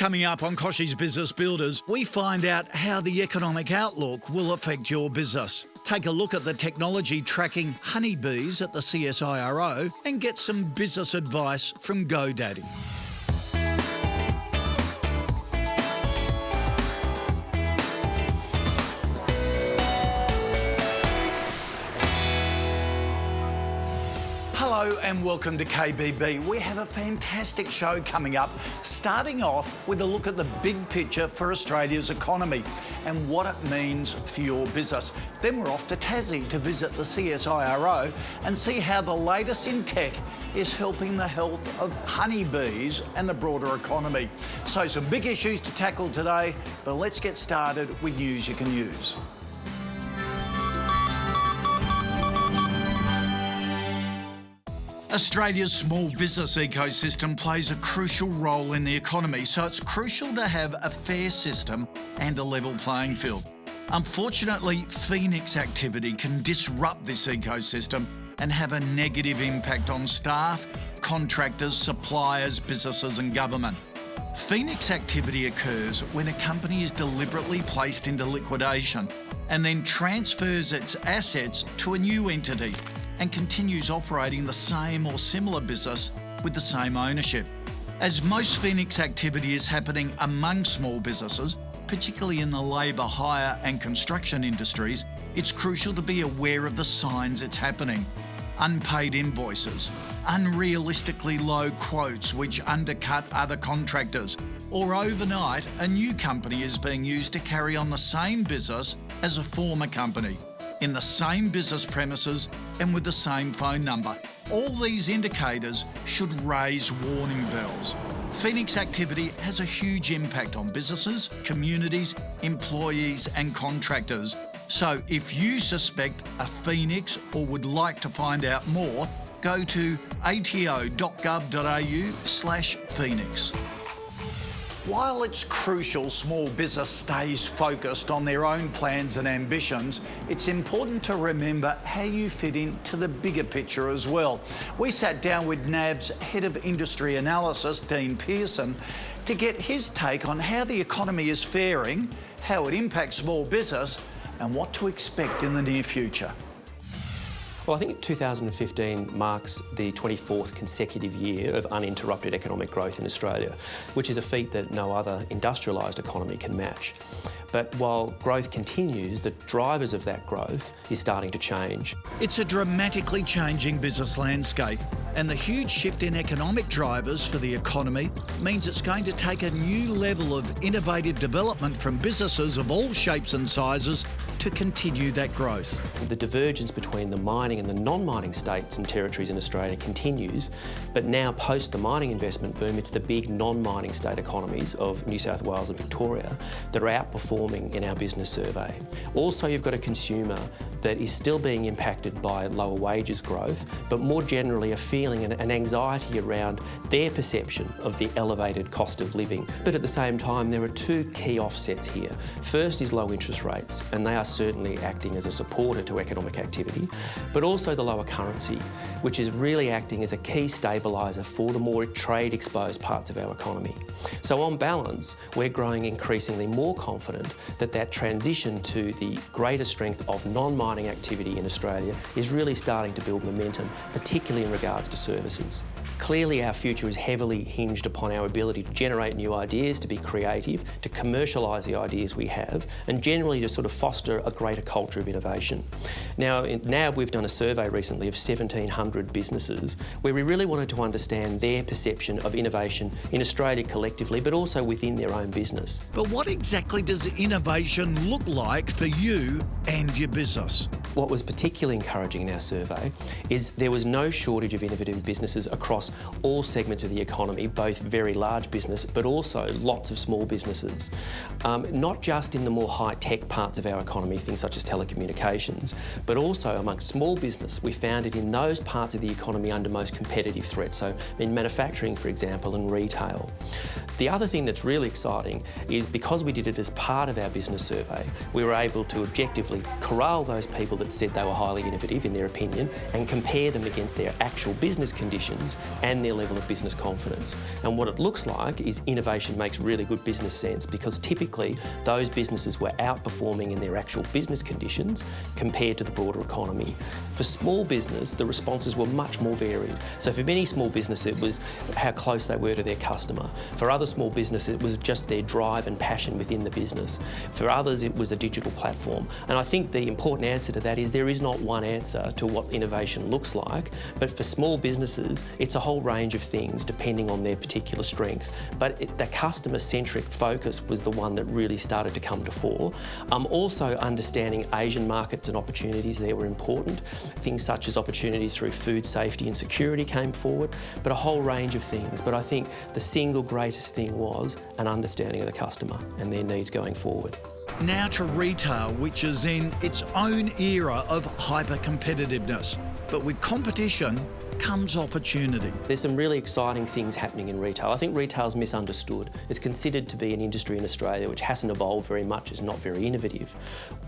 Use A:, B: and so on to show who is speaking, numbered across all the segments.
A: Coming up on Kochie's Business Builders, we find out how the economic outlook will affect your business. Take a look at the technology tracking honeybees at the CSIRO and get some business advice from GoDaddy. Hello and welcome to KBB. We have a fantastic show coming up, starting off with a look at the big picture for Australia's economy and what it means for your business. Then we're off to Tassie to visit the CSIRO and see how the latest in tech is helping the health of honeybees and the broader economy. So some big issues to tackle today, but let's get started with news you can use. Australia's small business ecosystem plays a crucial role in the economy, so it's crucial to have a fair system and a level playing field. Unfortunately, Phoenix activity can disrupt this ecosystem and have a negative impact on staff, contractors, suppliers, businesses and government. Phoenix activity occurs when a company is deliberately placed into liquidation and then transfers its assets to a new entity and continues operating the same or similar business with the same ownership. As most Phoenix activity is happening among small businesses, particularly in the labour hire and construction industries, it's crucial to be aware of the signs it's happening. Unpaid invoices, unrealistically low quotes which undercut other contractors, or overnight a new company is being used to carry on the same business as a former company, in the same business premises and with the same phone number. All these indicators should raise warning bells. Phoenix activity has a huge impact on businesses, communities, employees and contractors. So if you suspect a Phoenix or would like to find out more, go to ato.gov.au/Phoenix. While it's crucial small business stays focused on their own plans and ambitions, it's important to remember how you fit into the bigger picture as well. We sat down with NAB's Head of Industry Analysis, Dean Pearson, to get his take on how the economy is faring, how it impacts small business, and what to expect in the near future.
B: Well, I think 2015 marks the 24th consecutive year of uninterrupted economic growth in Australia, which is a feat that no other industrialised economy can match. But while growth continues, the drivers of that growth is starting to change.
A: It's a dramatically changing business landscape, and the huge shift in economic drivers for the economy means it's going to take a new level of innovative development from businesses of all shapes and sizes to continue that growth.
B: The divergence between the mining and the non-mining states and territories in Australia continues, but now post the mining investment boom, it's the big non-mining state economies of New South Wales and Victoria that are outperforming in our business survey. Also, you've got a consumer that is still being impacted by lower wages growth, but more generally a feeling and an anxiety around their perception of the elevated cost of living. But at the same time, there are two key offsets here. First is low interest rates, and they are certainly acting as a supporter to economic activity, but also the lower currency, which is really acting as a key stabiliser for the more trade-exposed parts of our economy. So on balance, we're growing increasingly more confident that that transition to the greater strength of non-mining activity in Australia is really starting to build momentum, particularly in regards to services. Clearly, our future is heavily hinged upon our ability to generate new ideas, to be creative, to commercialise the ideas we have, and generally to sort of foster a greater culture of innovation. Now, in NAB, we've done a survey recently of 1,700 businesses where we really wanted to understand their perception of innovation in Australia collectively, but also within their own business.
A: But what exactly does innovation look like for you and your business?
B: What was particularly encouraging in our survey is there was no shortage of innovative businesses across all segments of the economy, both very large business but also lots of small businesses. Not just in the more high-tech parts of our economy, things such as telecommunications, but also amongst small business. We found it in those parts of the economy under most competitive threat, so in manufacturing, for example, and retail. The other thing that's really exciting is because we did it as part of our business survey, we were able to objectively corral those people that said they were highly innovative in their opinion and compare them against their actual business conditions and their level of business confidence. And what it looks like is innovation makes really good business sense, because typically those businesses were outperforming in their actual business conditions compared to the broader economy. For small business, the responses were much more varied. So for many small business, it was how close they were to their customer. For other small business, it was just their drive and passion within the business. For others, it was a digital platform. And I think the important answer to that is there is not one answer to what innovation looks like, but for small businesses, it's a whole range of things depending on their particular strength. But the customer-centric focus was the one that really started to come to fore. Also understanding Asian markets and opportunities there were important. Things such as opportunities through food safety and security came forward, but a whole range of things. But I think the single greatest thing was an understanding of the customer and their needs going forward.
A: Now to retail, which is in its own era of hyper-competitiveness. But with competition comes opportunity.
B: There's some really exciting things happening in retail. I think retail's misunderstood. It's considered to be an industry in Australia which hasn't evolved very much, is not very innovative.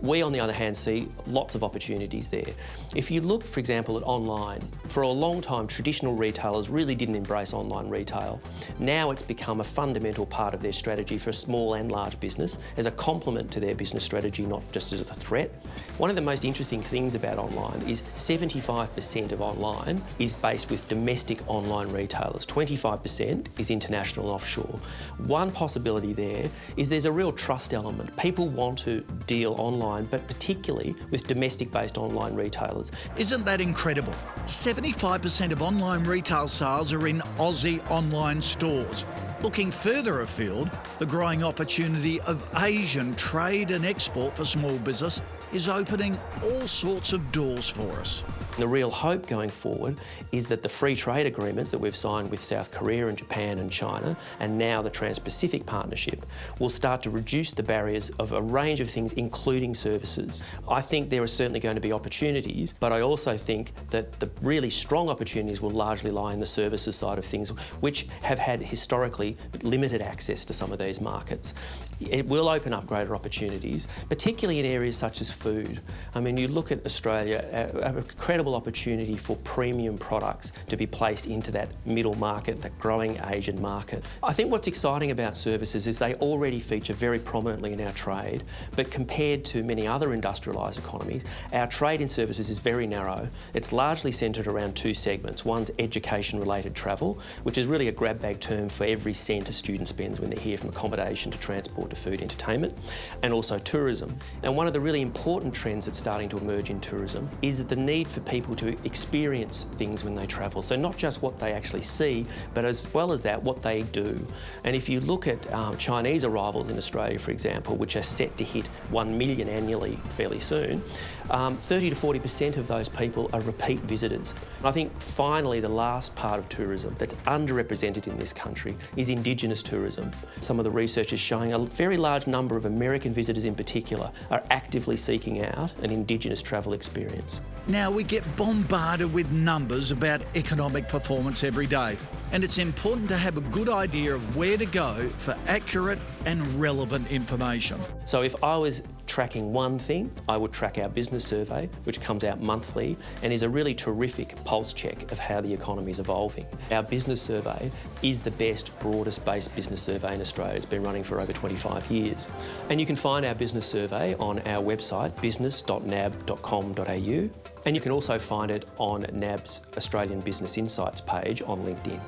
B: We, on the other hand, see lots of opportunities there. If you look, for example, at online, for a long time, traditional retailers really didn't embrace online retail. Now it's become a fundamental part of their strategy for small and large business, as a complement to their business strategy, not just as a threat. One of the most interesting things about online is 75% of online is based with domestic online retailers. 25% is international and offshore. One possibility there is there's a real trust element. People want to deal online, but particularly with domestic-based online retailers.
A: Isn't that incredible? 75% of online retail sales are in Aussie online stores. Looking further afield, the growing opportunity of Asian trade and export for small business is opening all sorts of doors for us.
B: The real hope going forward is that the free trade agreements that we've signed with South Korea and Japan and China, and now the Trans-Pacific Partnership, will start to reduce the barriers of a range of things, including services. I think there are certainly going to be opportunities, but I also think that the really strong opportunities will largely lie in the services side of things, which have had historically limited access to some of these markets. It will open up greater opportunities, particularly in areas such as food. I mean, you look at Australia, an incredible opportunity for premium products to be placed into that middle market, that growing Asian market. I think what's exciting about services is they already feature very prominently in our trade, but compared to many other industrialised economies, our trade in services is very narrow. It's largely centred around two segments. One's education-related travel, which is really a grab bag term for every cent a student spends when they're here, from accommodation to transport to food, entertainment, and also tourism. And one of the really important trends that's starting to emerge in tourism is the need for people to experience things when they travel. So not just what they actually see, but as well as that, what they do. And if you look at Chinese arrivals in Australia, for example, which are set to hit 1 million annually fairly soon, 30 to 40% of those people are repeat visitors. And I think finally the last part of tourism that's underrepresented in this country is Indigenous tourism. Some of the research is showing a very large number of American visitors in particular are actively seeking out an Indigenous travel experience.
A: Now, we get bombarded with numbers about economic performance every day, and it's important to have a good idea of where to go for accurate and relevant information.
B: So if I was tracking one thing, I would track our business survey, which comes out monthly and is a really terrific pulse check of how the economy is evolving. Our business survey is the best, broadest based business survey in Australia. It's been running for over 25 years. And you can find our business survey on our website, business.nab.com.au, and you can also find it on NAB's Australian Business Insights page on LinkedIn.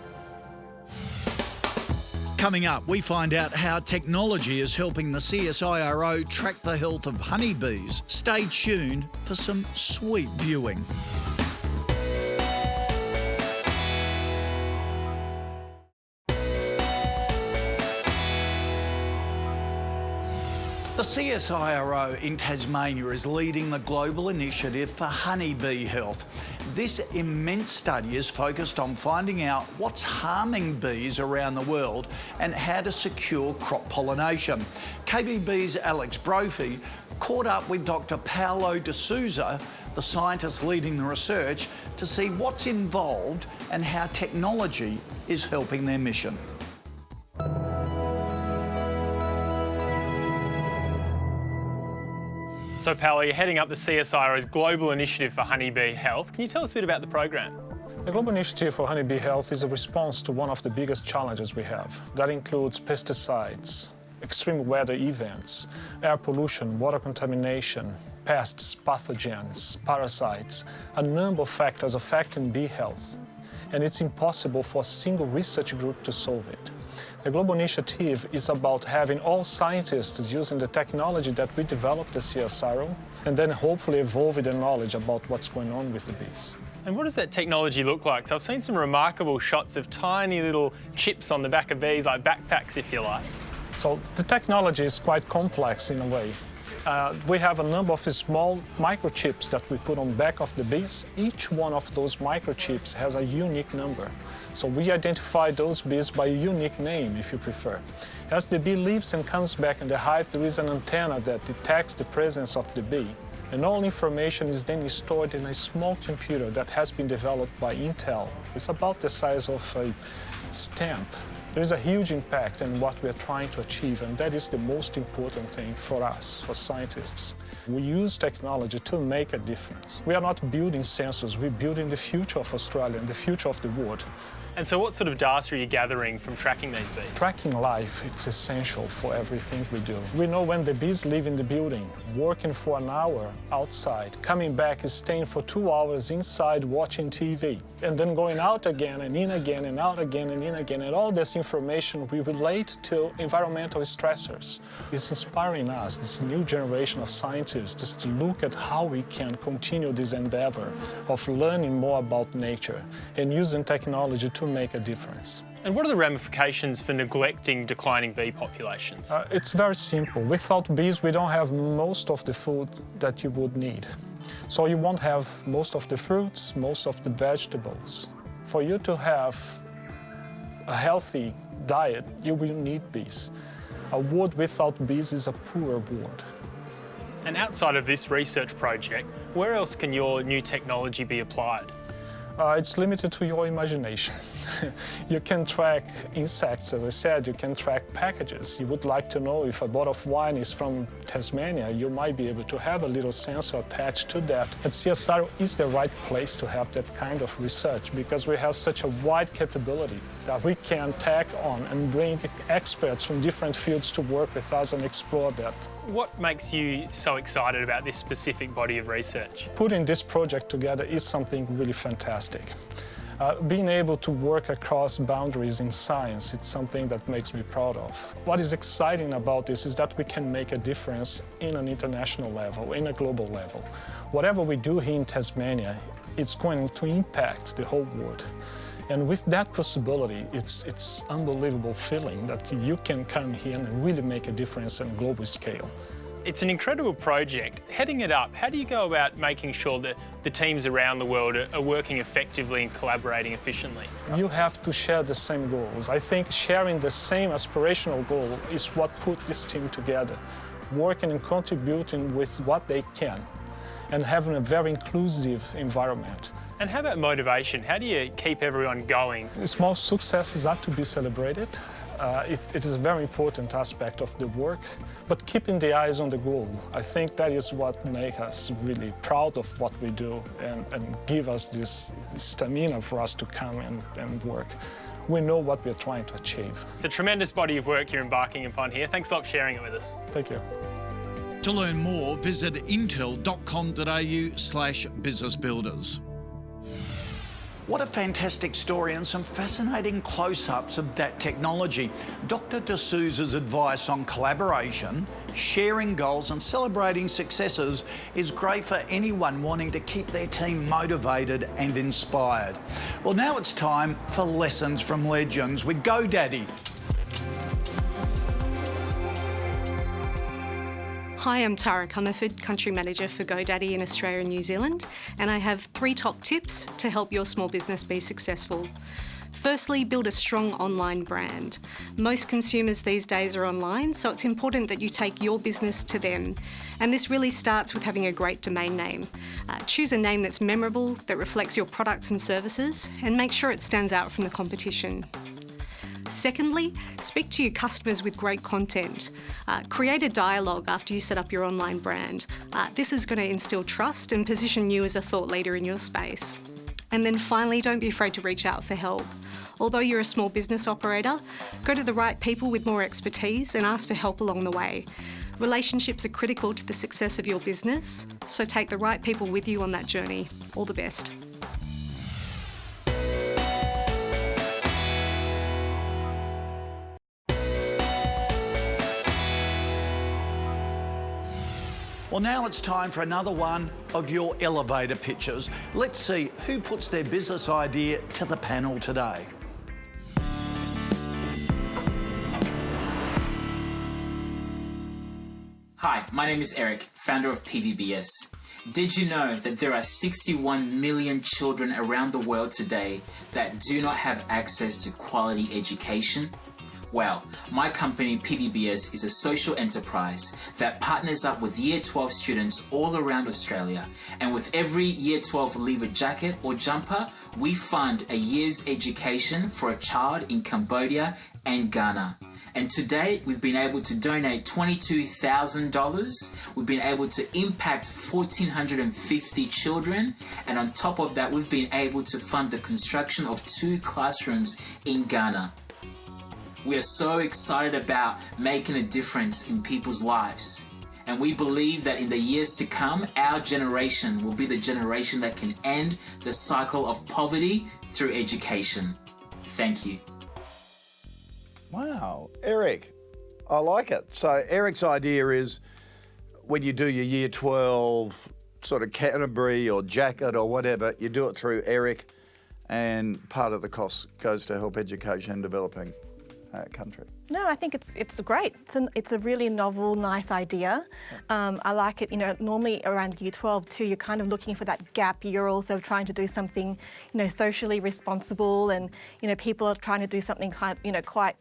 A: Coming up, we find out how technology is helping the CSIRO track the health of honeybees. Stay tuned for some sweet viewing. The CSIRO in Tasmania is leading the global initiative for honeybee health. This immense study is focused on finding out what's harming bees around the world and how to secure crop pollination. KBB's Alex Brophy caught up with Dr. Paulo de Souza, the scientist leading the research, to see what's involved and how technology is helping their mission.
C: So, Paolo, you're heading up the CSIRO's Global Initiative for Honeybee Health. Can you tell us a bit about the program?
D: The Global Initiative for Honeybee Health is a response to one of the biggest challenges we have. That includes pesticides, extreme weather events, air pollution, water contamination, pests, pathogens, parasites, a number of factors affecting bee health. And it's impossible for a single research group to solve it. The Global Initiative is about having all scientists using the technology that we developed at CSIRO and then hopefully evolving the knowledge about what's going on with the bees.
C: And what does that technology look like? So I've seen some remarkable shots of tiny little chips on the back of bees, like backpacks, if you like.
D: So the technology is quite complex in a way. We have a number of small microchips that we put on the back of the bees. Each one of those microchips has a unique number. So we identify those bees by a unique name, if you prefer. As the bee leaves and comes back in the hive, there is an antenna that detects the presence of the bee. And all information is then stored in a small computer that has been developed by Intel. It's about the size of a stamp. There is a huge impact in what we are trying to achieve, and that is the most important thing for us, for scientists. We use technology to make a difference. We are not building sensors, we're building the future of Australia and the future of the world.
C: And so what sort of data are you gathering from tracking these bees?
D: Tracking life, it's essential for everything we do. We know when the bees leave in the building, working for an hour outside, coming back, staying for 2 hours inside watching TV, and then going out again and in again and out again and in again. And all this information we relate to environmental stressors. It's inspiring us, this new generation of scientists, to look at how we can continue this endeavor of learning more about nature and using technology to make a difference.
C: And what are the ramifications for neglecting declining bee populations?
D: It's very simple. Without bees, we don't have most of the food that you would need. So you won't have most of the fruits, most of the vegetables. For you to have a healthy diet, you will need bees. A world without bees is a poor world.
C: And outside of this research project, where else can your new technology be applied?
D: It's limited to your imagination. You can track insects, as I said, you can track packages. You would like to know if a bottle of wine is from Tasmania, you might be able to have a little sensor attached to that. And CSIRO is the right place to have that kind of research because we have such a wide capability that we can tack on and bring experts from different fields to work with us and explore that.
C: What makes you so excited about this specific body of research?
D: Putting this project together is something really fantastic. Being able to work across boundaries in science, it's something that makes me proud of. What is exciting about this is that we can make a difference in an international level, in a global level. Whatever we do here in Tasmania, it's going to impact the whole world. And with that possibility, it's unbelievable feeling that you can come here and really make a difference on a global scale.
C: It's an incredible project. Heading it up, how do you go about making sure that the teams around the world are working effectively and collaborating efficiently?
D: You have to share the same goals. I think sharing the same aspirational goal is what put this team together, working and contributing with what they can and having a very inclusive environment.
C: And how about motivation? How do you keep everyone going?
D: Small successes are to be celebrated. It is a very important aspect of the work, but keeping the eyes on the goal, I think that is what makes us really proud of what we do and give us this stamina for us to come and work. We know what we're trying to achieve.
C: It's a tremendous body of work you're embarking upon here. Thanks a lot for sharing it with us.
D: Thank you.
A: To learn more, visit intel.com.au/businessbuilders. What a fantastic story and some fascinating close-ups of that technology. Dr. D'Souza's advice on collaboration, sharing goals and celebrating successes is great for anyone wanting to keep their team motivated and inspired. Well, now it's time for Lessons from Legends with GoDaddy.
E: Hi, I'm Tara Comerford, Country Manager for GoDaddy in Australia and New Zealand, and I have 3 top tips to help your small business be successful. Firstly, build a strong online brand. Most consumers these days are online, so it's important that you take your business to them. And this really starts with having a great domain name. Choose a name that's memorable, that reflects your products and services, and make sure it stands out from the competition. Secondly, speak to your customers with great content. Create a dialogue after you set up your online brand. This is going to instill trust and position you as a thought leader in your space. And then finally, don't be afraid to reach out for help. Although you're a small business operator, go to the right people with more expertise and ask for help along the way. Relationships are critical to the success of your business, so take the right people with you on that journey. All the best.
A: Well, now it's time for another one of your elevator pitches. Let's see who puts their business idea to the panel today.
F: Hi, my name is Eric, founder of PVBS. Did you know that there are 61 million children around the world today that do not have access to quality education? Well, my company PVBS is a social enterprise that partners up with Year 12 students all around Australia, and with every Year 12 leaver jacket or jumper, we fund a year's education for a child in Cambodia and Ghana. And to date, we've been able to donate $22,000. We've been able to impact 1,450 children. And on top of that, we've been able to fund the construction of 2 classrooms in Ghana. We are so excited about making a difference in people's lives. And we believe that in the years to come, our generation will be the generation that can end the cycle of poverty through education. Thank you.
A: Wow, Eric, I like it. So Eric's idea is when you do your Year 12 sort of Canterbury or jacket or whatever, you do it through Eric, and part of the cost goes to help education in developing country.
G: No, I think it's great. It's a really novel, nice idea. I like it. You know, normally around Year 12 too, you're kind of looking for that gap. You're also trying to do something, you know, socially responsible, and you know, people are trying to do something kind, you know, quite.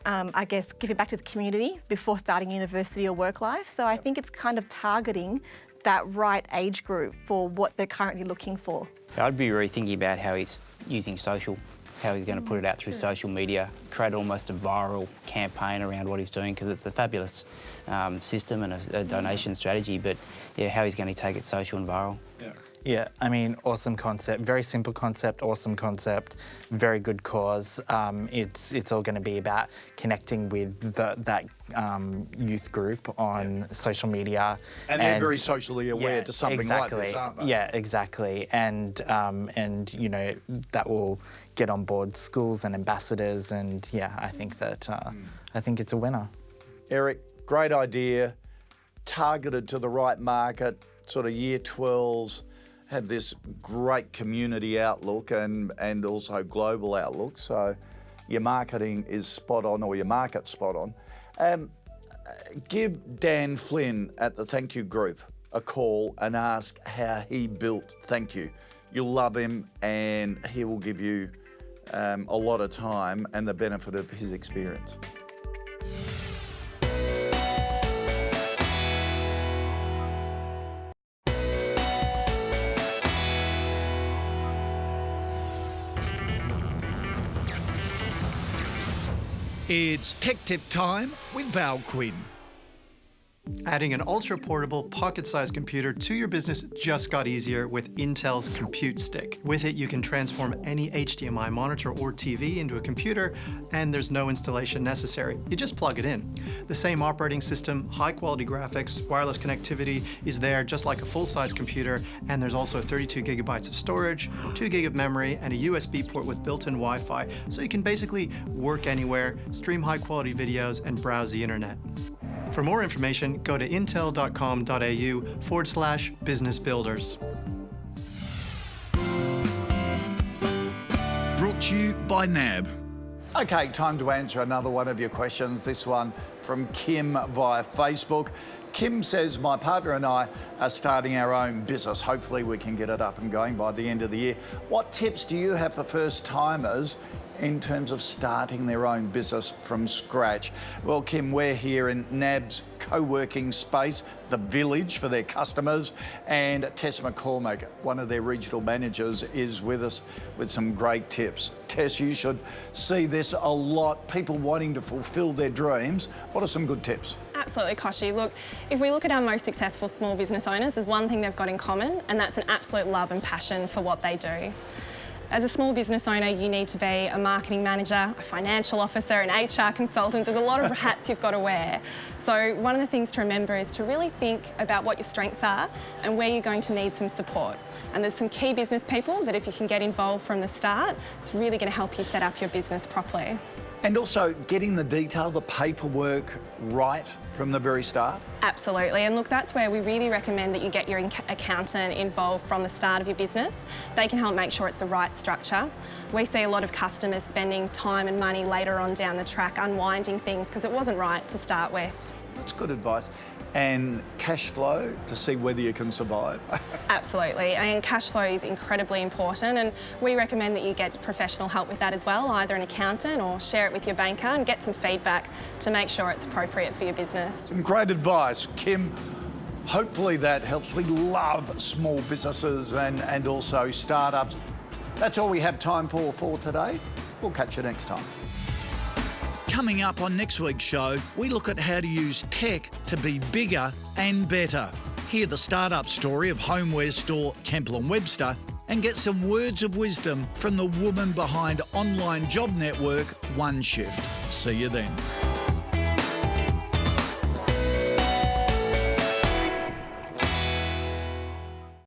G: I guess giving back to the community before starting university or work life. So I think it's kind of targeting that right age group for what they're currently looking for.
H: I'd be rethinking about how he's using social, how he's going to put it out through social media, create almost a viral campaign around what he's doing, because it's a fabulous system and a donation strategy, but yeah, how he's going to take it social and viral.
I: Yeah, I mean, awesome concept, very simple concept, awesome concept, very good cause. It's all going to be about connecting with that youth group on social media.
A: And they're very socially aware to something like this, aren't they?
I: Yeah, exactly. And you know, that will get on board schools and ambassadors, and yeah, I think that I think it's a winner.
A: Eric, great idea, targeted to the right market, sort of Year 12s. Have this great community outlook and also global outlook. So your marketing is spot on, or your market's spot on. Give Dan Flynn at the Thank You Group a call and ask how he built Thank You. You'll love him, and he will give you a lot of time and the benefit of his experience. It's Tech Tip time with Val Quinn.
J: Adding an ultra-portable, pocket-sized computer to your business just got easier with Intel's Compute Stick. With it, you can transform any HDMI monitor or TV into a computer, and there's no installation necessary. You just plug it in. The same operating system, high-quality graphics, wireless connectivity is there just like a full-size computer, and there's also 32 gigabytes of storage, 2 gig of memory, and a USB port with built-in Wi-Fi, so you can basically work anywhere, stream high-quality videos, and browse the internet. For more information, go to intel.com.au/businessbuilders.
A: Brought to you by NAB. Okay, time to answer another one of your questions. This one from Kim via Facebook. Kim says, my partner and I are starting our own business. Hopefully we can get it up and going by the end of the year. What tips do you have for first timers in terms of starting their own business from scratch? Well, Kim, we're here in NAB's co-working space, The Village for their customers, and Tess McCormack, one of their regional managers, is with us with some great tips. Tess, you should see this a lot, people wanting to fulfil their dreams. What are some good tips?
K: Absolutely, Kochie. Look, if we look at our most successful small business owners, there's one thing they've got in common, and that's an absolute love and passion for what they do. As a small business owner, you need to be a marketing manager, a financial officer, an HR consultant. There's a lot of hats you've got to wear. So one of the things to remember is to really think about what your strengths are and where you're going to need some support. And there's some key business people that if you can get involved from the start, it's really going to help you set up your business properly.
A: And also getting the detail, the paperwork right from the very start?
K: Absolutely, and look, that's where we really recommend that you get your accountant involved from the start of your business. They can help make sure it's the right structure. We see a lot of customers spending time and money later on down the track unwinding things because it wasn't right to start with.
A: That's good advice. And cash flow to see whether you can survive.
K: Absolutely, and cash flow is incredibly important, and we recommend that you get professional help with that as well, either an accountant or share it with your banker and get some feedback to make sure it's appropriate for your business.
A: Some great advice, Kim. Hopefully that helps. We love small businesses and also startups. That's all we have time for today. We'll catch you next time. Coming up on next week's show, we look at how to use tech to be bigger and better. Hear the startup story of homeware store Temple & Webster and get some words of wisdom from the woman behind online job network OneShift. See you then.